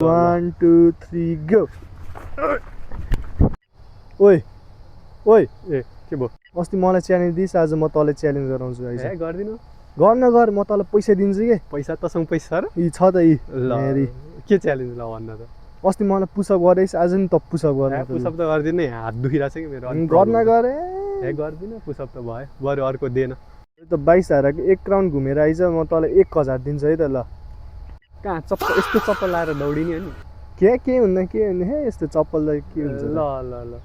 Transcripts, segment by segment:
1 2 3 go ओइ ओइ ए के भयो अस्ति मलाई च्यालेन्ज दिइस् आज म तँलाई च्यालेन्ज गराउँछु आइज ए गर्दिनु गर्न गर म तँलाई पैसा दिन्छु के पैसा तसँग पैसा छ र यी छ त यी ल हेरी के च्यालेन्ज ल भन्न त अस्ति मलाई पुसअप गरेस् आज नि त पुसअप गर्न पुसअप त गर्दिनँ हात दुखिरहेको छ कि मेरो गर्न गरे ए गर्दिनँ पुसअप त भयो बरु अर्को दिएन त 22,000 एक राउन्ड घुमेर आइज म तँलाई 1000 दिन्छु है त ल कहाँ चप्पल यस्तो चप्पल लाएर दौडिने हो नि के हुन्न हे यस्तो चप्पल के हुन्छ ल ल ल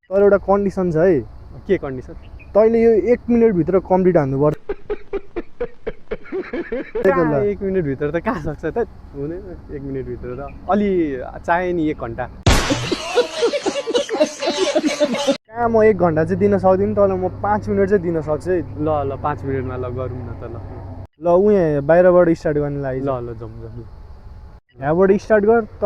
तर एउटा कन्डिसन छ है के कन्डिसन तैँले यो 1 मिनेटभित्र कम्प्लिट हान्नुपर्छ 1 मिनेटभित्र त कहाँ सक्छ त हुँदैन 1 मिनेटभित्र त अलि चाहियो नि 1 घन्टा कहाँ म 1 घन्टा चाहिँ दिन सक्दिनँ तर म 5 मिनट चाहिँ दिन सक्छु है ल ल 5 मिनटमा ल गरौँ न त ल उहाँ बाहिरबाट स्टार्ट गर्ने लागि ल ल जाउँ जाउँ यहाँबाट स्टार्ट गर त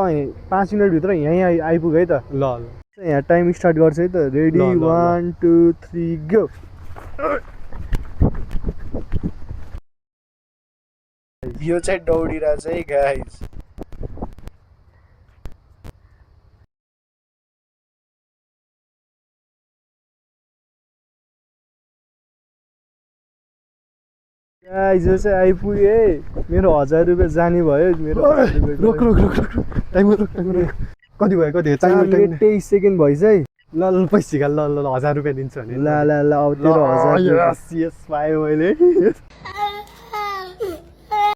5 मिनटभित्र यहीँ आइपुग है त ल ल यहाँ टाइम स्टार्ट गर्छ है त रेडी 1 2 3 गो यो चाहिँ दौडिरहेछ है गाइस गाइस यो चाहिँ आइपुग्यो है मेरो 1000 रुपियाँ जाने भयो मेरो रोक टाइम रोक कति भयो 23 सेकेन्ड भइस है ल ल पैसा निकाल ल ल 1000 रुपियाँ दिन्छु भने ल अब तेरो 1000 यस पाएँ मैले